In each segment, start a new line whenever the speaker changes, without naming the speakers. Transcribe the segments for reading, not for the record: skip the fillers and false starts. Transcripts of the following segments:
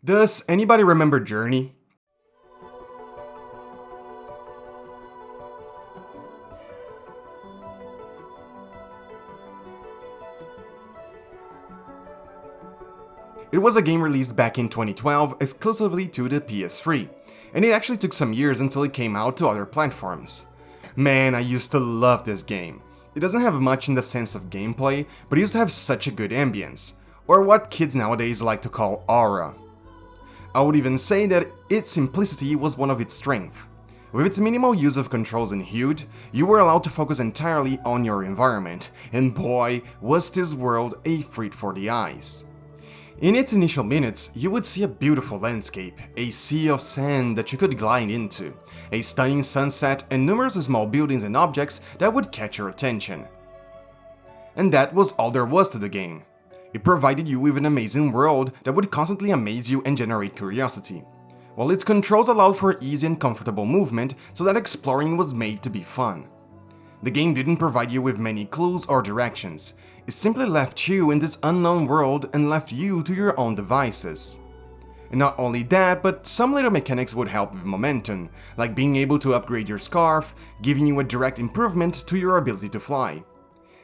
Does anybody remember Journey? It was a game released back in 2012 exclusively to the PS3, and it actually took some years until it came out to other platforms. Man, I used to love this game. It doesn't have much in the sense of gameplay, but it used to have such a good ambience, or what kids nowadays like to call aura. I would even say that its simplicity was one of its strengths. With its minimal use of controls and HUD, you were allowed to focus entirely on your environment, and boy, was this world a treat for the eyes. In its initial minutes, you would see a beautiful landscape, a sea of sand that you could glide into, a stunning sunset, and numerous small buildings and objects that would catch your attention. And that was all there was to the game. It provided you with an amazing world that would constantly amaze you and generate curiosity, while its controls allowed for easy and comfortable movement so that exploring was made to be fun. The game didn't provide you with many clues or directions, it simply left you in this unknown world and left you to your own devices. And not only that, but some little mechanics would help with momentum, like being able to upgrade your scarf, giving you a direct improvement to your ability to fly.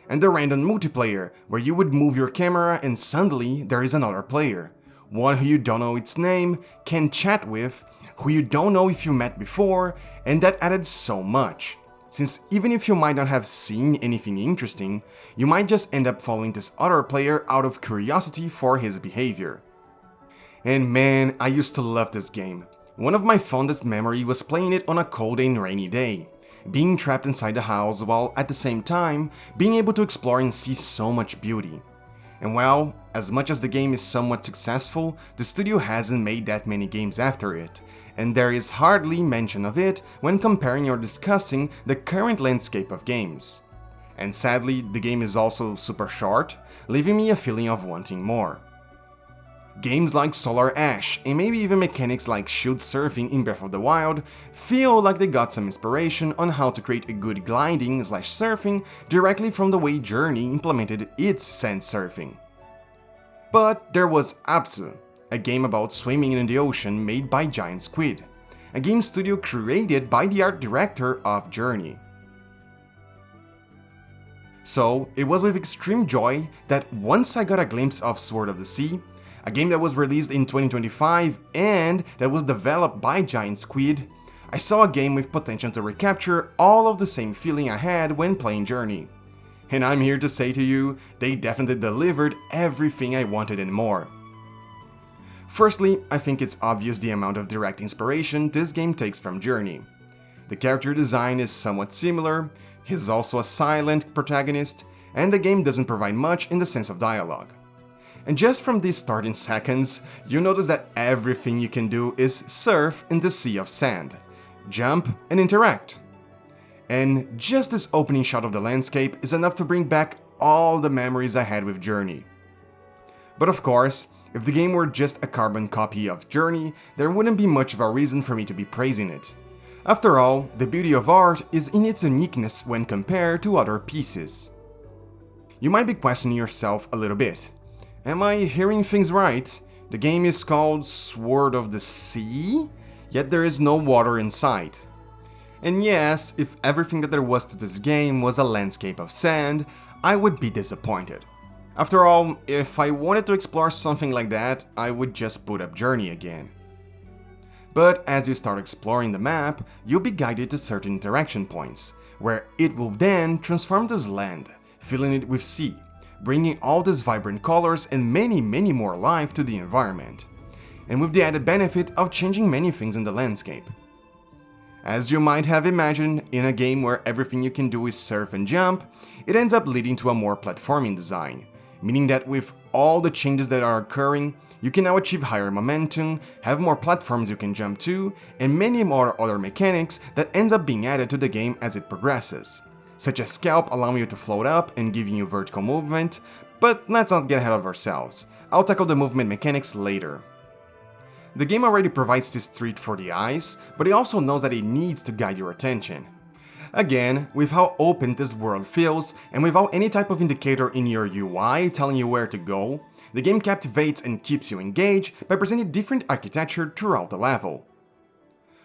And the random multiplayer, where you would move your camera and suddenly there is another player, one who you don't know its name, can chat with, who you don't know if you met before, and that added so much. Since even if you might not have seen anything interesting, you might just end up following this other player out of curiosity for his behavior. And man, I used to love this game. One of my fondest memories was playing it on a cold and rainy day, being trapped inside the house while at the same time being able to explore and see so much beauty. And well, as much as the game is somewhat successful, the studio hasn't made that many games after it, and there is hardly mention of it when comparing or discussing the current landscape of games. And sadly, the game is also super short, leaving me a feeling of wanting more. Games like Solar Ash, and maybe even mechanics like shield surfing in Breath of the Wild, feel like they got some inspiration on how to create a good gliding/surfing directly from the way Journey implemented its sand surfing. But there was Apsu, a game about swimming in the ocean made by Giant Squid, a game studio created by the art director of Journey. So, it was with extreme joy that once I got a glimpse of Sword of the Sea, a game that was released in 2025 and that was developed by Giant Squid, I saw a game with potential to recapture all of the same feeling I had when playing Journey. And I'm here to say to you, they definitely delivered everything I wanted and more. Firstly, I think it's obvious the amount of direct inspiration this game takes from Journey. The character design is somewhat similar, he's also a silent protagonist, and the game doesn't provide much in the sense of dialogue. And just from these starting seconds, you notice that everything you can do is surf in the sea of sand, jump and interact. And just this opening shot of the landscape is enough to bring back all the memories I had with Journey. But of course, if the game were just a carbon copy of Journey, there wouldn't be much of a reason for me to be praising it. After all, the beauty of art is in its uniqueness when compared to other pieces. You might be questioning yourself a little bit. Am I hearing things right? The game is called Sword of the Sea, yet there is no water inside. And yes, if everything that there was to this game was a landscape of sand, I would be disappointed. After all, if I wanted to explore something like that, I would just boot up Journey again. But as you start exploring the map, you'll be guided to certain interaction points, where it will then transform this land, filling it with sea, bringing all these vibrant colors and many more life to the environment, and with the added benefit of changing many things in the landscape. As you might have imagined, in a game where everything you can do is surf and jump, it ends up leading to a more platforming design, meaning that with all the changes that are occurring, you can now achieve higher momentum, have more platforms you can jump to, and many more other mechanics that ends up being added to the game as it progresses, such as Scalp allowing you to float up and giving you vertical movement, but let's not get ahead of ourselves, I'll tackle the movement mechanics later. The game already provides this treat for the eyes, but it also knows that it needs to guide your attention. Again, with how open this world feels, and without any type of indicator in your UI telling you where to go, the game captivates and keeps you engaged by presenting different architecture throughout the level.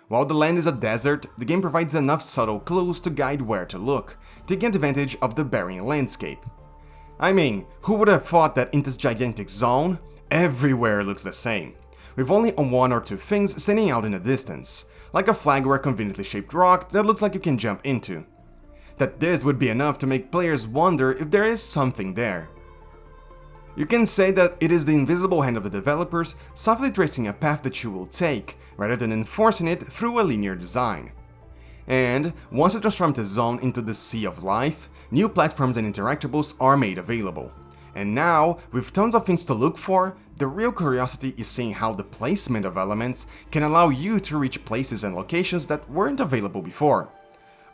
While the land is a desert, the game provides enough subtle clues to guide where to look, taking advantage of the barren landscape. I mean, who would have thought that in this gigantic zone, everywhere looks the same, with only one or two things standing out in the distance, like a flag or a conveniently shaped rock that looks like you can jump into. That this would be enough to make players wonder if there is something there. You can say that it is the invisible hand of the developers softly tracing a path that you will take, rather than enforcing it through a linear design. And once you transform the zone into the Sea of Life, new platforms and interactables are made available. And now, with tons of things to look for, the real curiosity is seeing how the placement of elements can allow you to reach places and locations that weren't available before,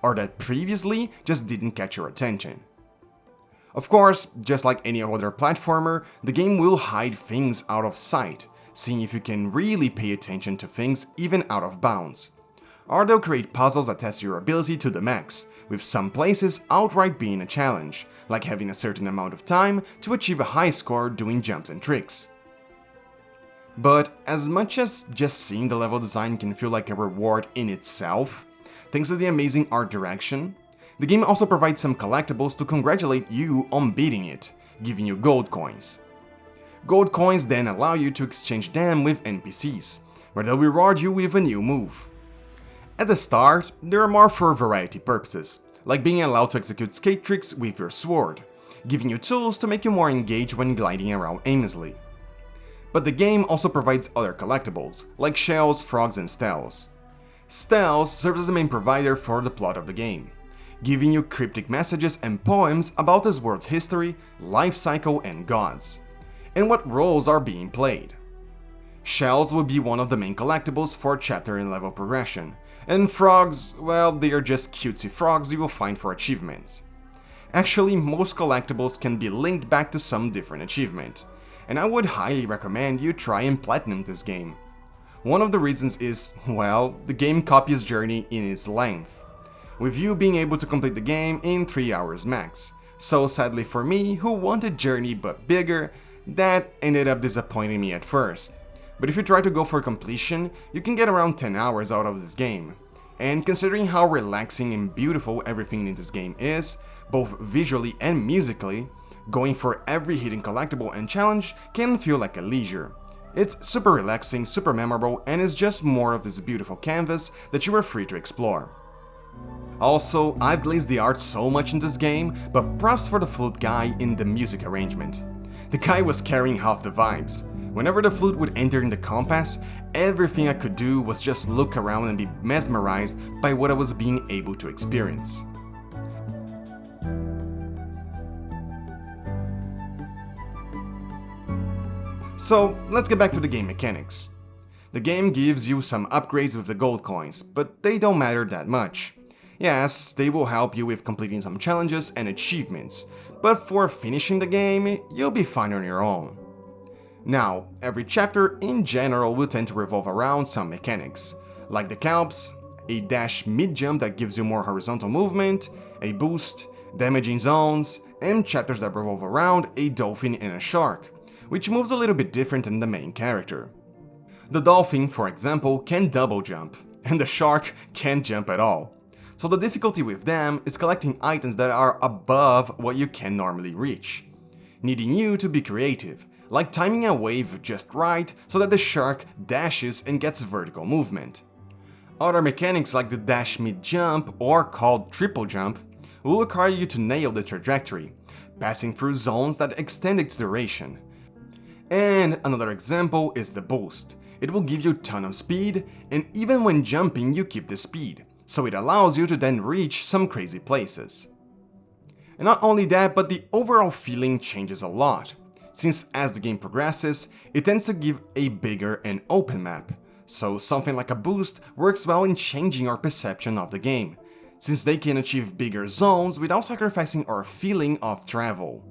or that previously just didn't catch your attention. Of course, just like any other platformer, the game will hide things out of sight, seeing if you can really pay attention to things even out of bounds. Or they'll create puzzles that test your ability to the max, with some places outright being a challenge, like having a certain amount of time to achieve a high score doing jumps and tricks. But as much as just seeing the level design can feel like a reward in itself, thanks to the amazing art direction, the game also provides some collectibles to congratulate you on beating it, giving you gold coins. Gold coins then allow you to exchange them with NPCs, where they'll reward you with a new move. At the start, there are more for variety purposes, like being allowed to execute skate tricks with your sword, giving you tools to make you more engaged when gliding around aimlessly. But the game also provides other collectibles, like shells, frogs, and stels. Stels serve as the main provider for the plot of the game, giving you cryptic messages and poems about this world's history, life cycle, and gods, and what roles are being played. Shells will be one of the main collectibles for chapter and level progression, and frogs, well, they are just cutesy frogs you will find for achievements. Actually, most collectibles can be linked back to some different achievement, and I would highly recommend you try and platinum this game. One of the reasons is, well, the game copies Journey in its length, with you being able to complete the game in 3 hours max. So sadly for me, who wanted Journey but bigger, that ended up disappointing me at first. But if you try to go for completion, you can get around 10 hours out of this game. And considering how relaxing and beautiful everything in this game is, both visually and musically, going for every hidden collectible and challenge can feel like a leisure. It's super relaxing, super memorable, and is just more of this beautiful canvas that you are free to explore. Also, I've glazed the art so much in this game, but props for the flute guy in the music arrangement. The guy was carrying half the vibes. Whenever the flute would enter in the compass, everything I could do was just look around and be mesmerized by what I was being able to experience. So, let's get back to the game mechanics. The game gives you some upgrades with the gold coins, but they don't matter that much. Yes, they will help you with completing some challenges and achievements, but for finishing the game, you'll be fine on your own. Now, every chapter in general will tend to revolve around some mechanics, like the Calps, a dash mid-jump that gives you more horizontal movement, a boost, damaging zones, and chapters that revolve around a dolphin and a shark, which moves a little bit different than the main character. The dolphin, for example, can double jump, and the shark can't jump at all. So the difficulty with them is collecting items that are above what you can normally reach, needing you to be creative, like timing a wave just right so that the shark dashes and gets vertical movement. Other mechanics like the dash mid-jump, or called triple jump, will require you to nail the trajectory, passing through zones that extend its duration. And another example is the boost. It will give you a ton of speed, and even when jumping you keep the speed, so it allows you to then reach some crazy places. And not only that, but the overall feeling changes a lot, since as the game progresses, it tends to give a bigger and open map, so something like a boost works well in changing our perception of the game, since they can achieve bigger zones without sacrificing our feeling of travel.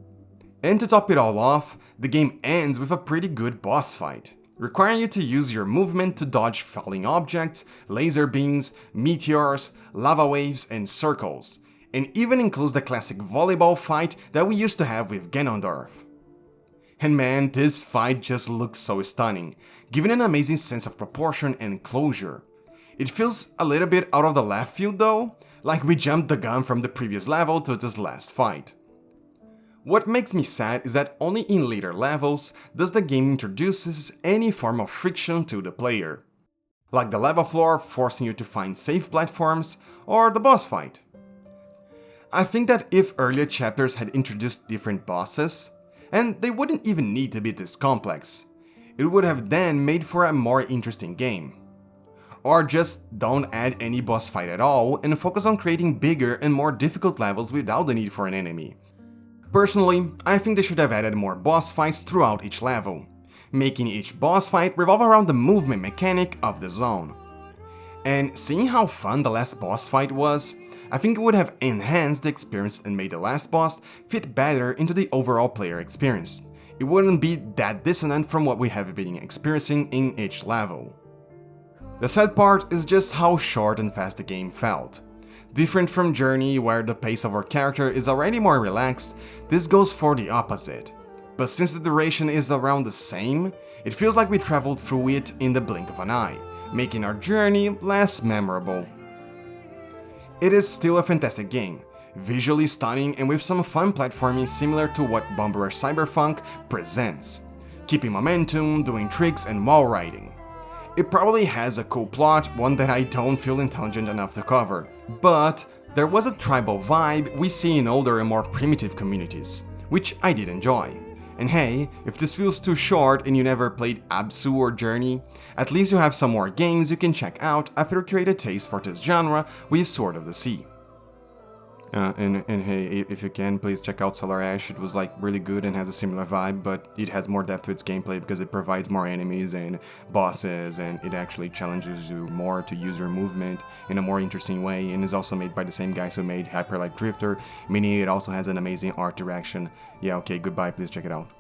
And to top it all off, the game ends with a pretty good boss fight. requiring you to use your movement to dodge falling objects, laser beams, meteors, lava waves, and circles, and even includes the classic volleyball fight that we used to have with Ganondorf. And man, this fight just looks so stunning, giving an amazing sense of proportion and closure. It feels a little bit out of the left field though, like we jumped the gun from the previous level to this last fight. What makes me sad is that only in later levels does the game introduces any form of friction to the player, like the lava floor forcing you to find safe platforms or the boss fight. I think that if earlier chapters had introduced different bosses, and they wouldn't even need to be this complex, it would have then made for a more interesting game. Or just don't add any boss fight at all and focus on creating bigger and more difficult levels without the need for an enemy. Personally, I think they should have added more boss fights throughout each level, making each boss fight revolve around the movement mechanic of the zone. And seeing how fun the last boss fight was, I think it would have enhanced the experience and made the last boss fit better into the overall player experience. It wouldn't be that dissonant from what we have been experiencing in each level. The sad part is just how short and fast the game felt. Different from Journey, where the pace of our character is already more relaxed, this goes for the opposite. But since the duration is around the same, it feels like we traveled through it in the blink of an eye, making our journey less memorable. It is still a fantastic game, visually stunning and with some fun platforming similar to what Bomb Rush Cyberpunk presents, keeping momentum, doing tricks and wall riding. It probably has a cool plot, one that I don't feel intelligent enough to cover, but there was a tribal vibe we see in older and more primitive communities, which I did enjoy. And hey, if this feels too short and you never played Absu or Journey, at least you have some more games you can check out after you create a taste for this genre with Sword of the Sea. And hey, if you can, please check out Solar Ash. It was like really good and has a similar vibe, but it has more depth to its gameplay because it provides more enemies and bosses, and it actually challenges you more to use your movement in a more interesting way, and is also made by the same guys who made Hyper Light Drifter, meaning it also has an amazing art direction. Yeah, okay, goodbye, please check it out.